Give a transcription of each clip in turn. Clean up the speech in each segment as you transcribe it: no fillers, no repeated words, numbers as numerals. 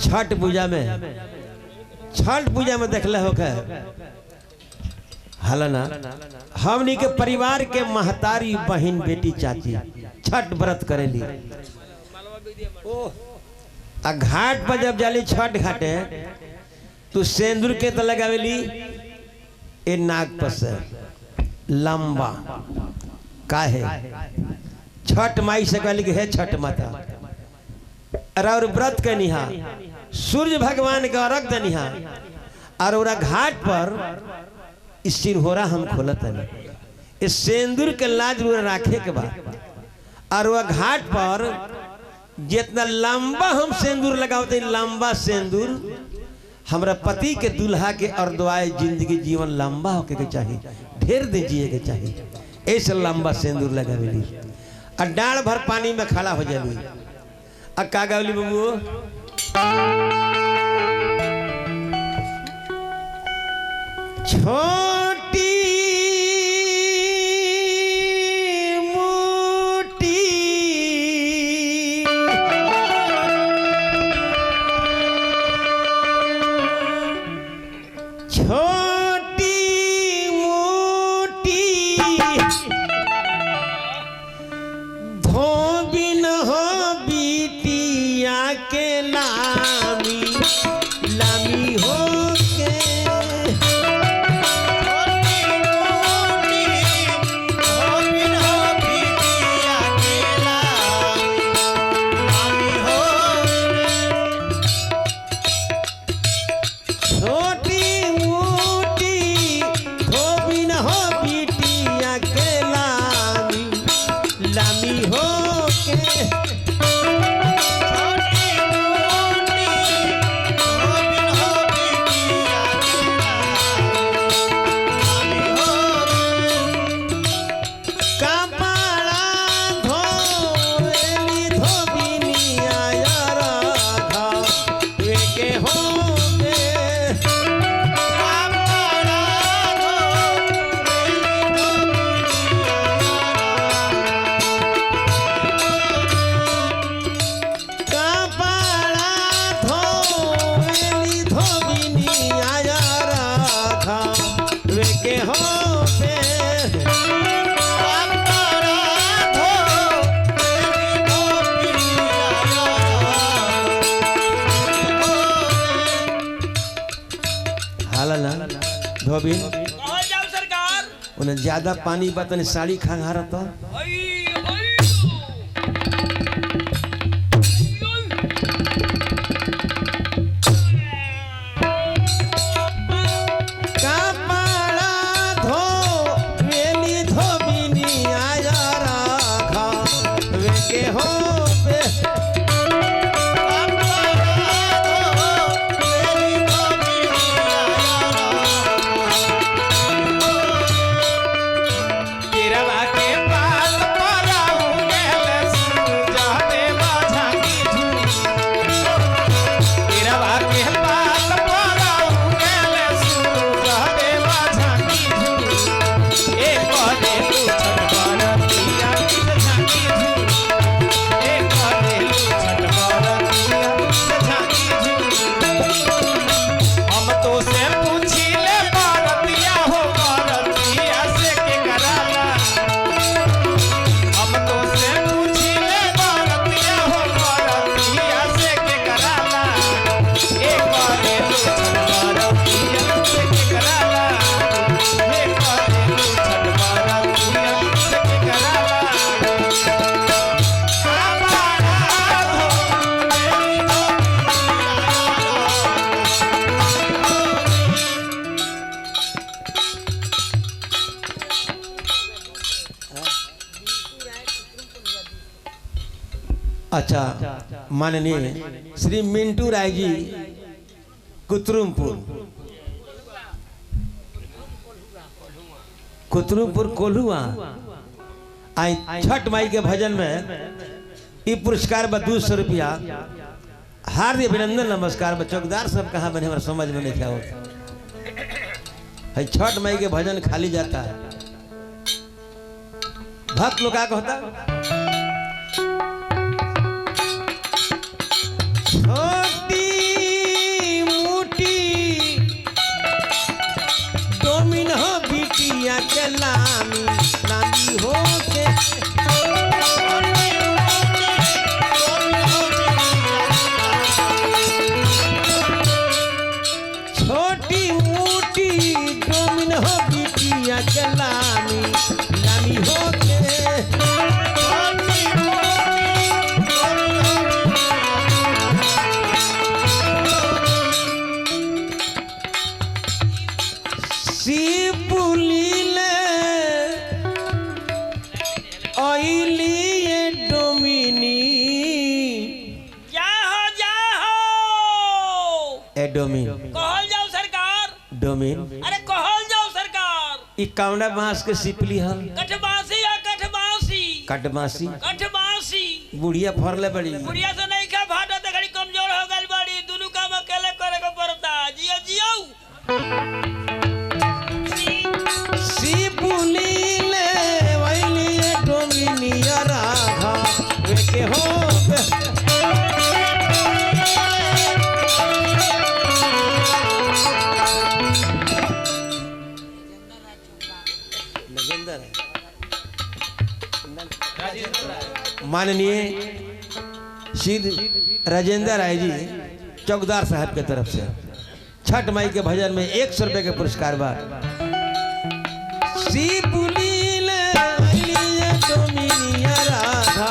छठ पूजा में देखले हो के हलना हमनी के परिवार के महतारी बहन बेटी चाची छठ व्रत करेली। आ घाट पर जब जाली छठ घाटे तो सेंदूर के तो लगावेली ए नाक पर से लंबा काहे छठ माई से कहली कि हे छठ माता और व्रत के निहा सूर्य भगवान के अर्घ दनिहा और घाट पर सिरहोरा हम खोलत इस सेंदूर के लाज राखे के बाद और वह घाट पर जितना लंबा हम सेंदूर लगाते लंबा सेंदूर हमरा पति के दुल्हा के अर्धवाए जिंदगी जीवन लंबा होके के चाहिए, ढेर दिन जिए के चाहिए, ऐसे लंबा सेंदूर लगावेली। और डाल भर पानी में खड़ा हो जाएगी। अब का गावली बाबू छोटी मोटी छोटी मोटी धोबिन हो बिटिया के लामी लामी हो के धोबिन उन्हें ज्यादा पानी बतन साड़ी खंगारा तो अच्छा माननीय श्री मिंटू राय जी कुतरुमपुर कोल्हुआ आई छठ माई के भजन में ये पुरस्कार बा 200 रुपया। हार्दिक अभिनंदन नमस्कार। चौकीदार सब कहाँ बने हमारे समझ में नहीं क्या है। छठ माई के भजन खाली जाता है। भक्त लोग क्या कहता छोटी एडोमिन कहल जाओ सरकार। डोमिन अरे कहल जाओ सरकार। ई काउंडा बांस के सिपली हल कठबासी या कठबासी। कटमासी कठबासी बुढ़िया फरले बड़ी बुढ़िया से नहीं खा भाटा ते घड़ी कमजोर हो गई बड़ी दोनों काम अकेले करे को पड़ता। जियो जियो सिपुली ले वैली डोमिनिया राधा वे के हो माननीय श्री राजेंद्र राय जी चौकीदार साहब के तरफ से छठ माई के भजन में 100 रुपए के पुरस्कार बा। राधा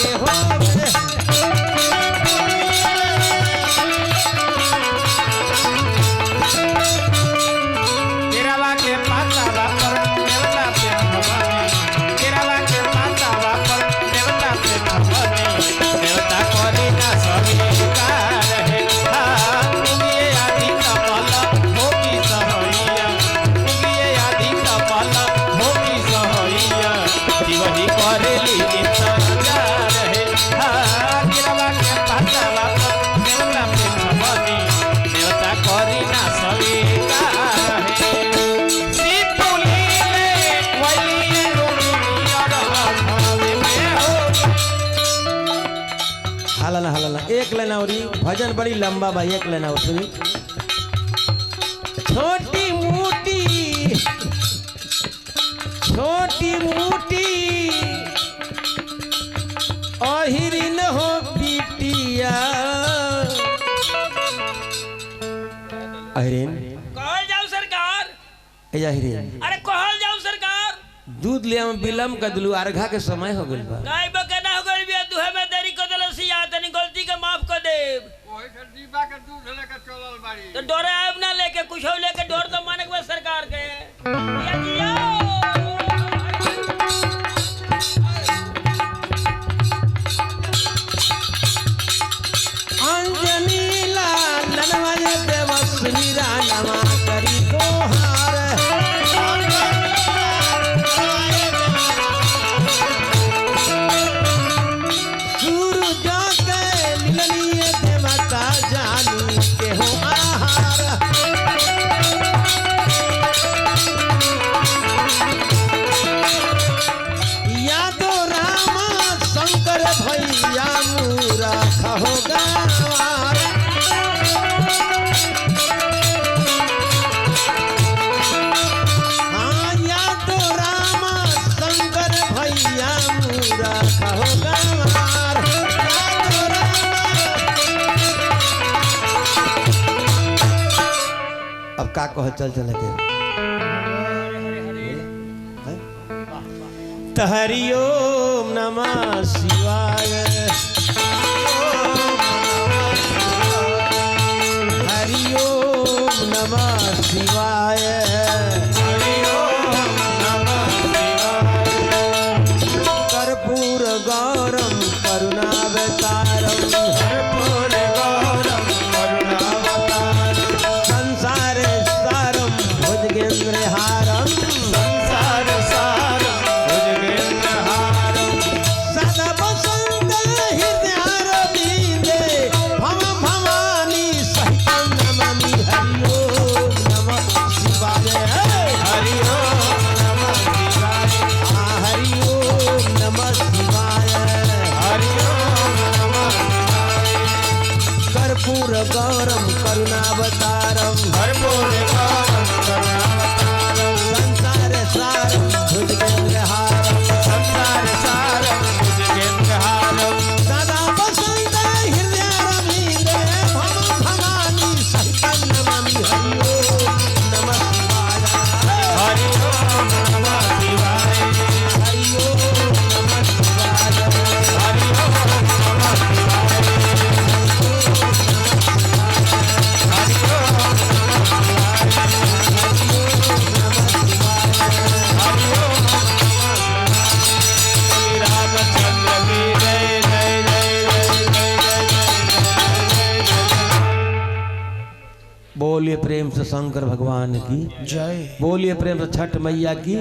के हो हलाला एक लाइन और भजन बड़ी लंबा भाई एक लाइन और सुनी। छोटी मोटी अहिरिन हो बिटिया अहिरिन कहल जाओ सरकार। अहिरिन अरे कहल जाओ सरकार। दूध ले हम विलम्ब कर दिलू अर्घा के समय हो गइल बा। गाय बकना हो गइल बिया दुहे में देरी कर देलसिया तनी गलती के माफ कर देब। ओही से दीपा के दूध लेके चलल बाड़ी। तो डोरे अब ना लेके कुछ हो लेके डोर तो माने के सरकार के। जिया जिया अंजनी लाल ननवाजे देवस्वी रानमा करी तोहार सूरज के मिलनिए देवता जानी के हो आहार यादो रामा शंकर भैया मुरा खहो गवार हाँ यादो रामा शंकर भैया मुरा खहो गवार यादो रामा। अब का कह चल चल के हरि ओम नमः शिवाय हरि ओम नमः शिवाय हरि ओम नमः शिवाय कर्पूर गौरम करुणावतारम कर्पूर गौरम करुणावतारम संसार सारम भुजगेंद्र हारम संसार सारम सदा बसंत हृदय रविंदे भव भवानी सहित नमामि हरि ओम नमः शिवाय हरि ओम नमः शिवाय हरि ओम नमः शिवाय हरि ओम नमः शिवाय कर्पूर गौरम करुणावतारम कर्पूर गौरम करुणावतारम संसार सारम भुजगेंद्र हारम संसार सारम भुजगेंद्र हारम सदा बसंत हृदय रविंदे भव भवानी सहित नमामि हरि ओम नमः शिवाय हरि ओम नमः शिवाय हरि ओम नमः शिवाय हरि ओम नमः शिवाय हरि ओम नमः शिवाय हरि ओम प्रेम से शंकर भगवान की जय। बोलिए प्रेम से छठ मैया की।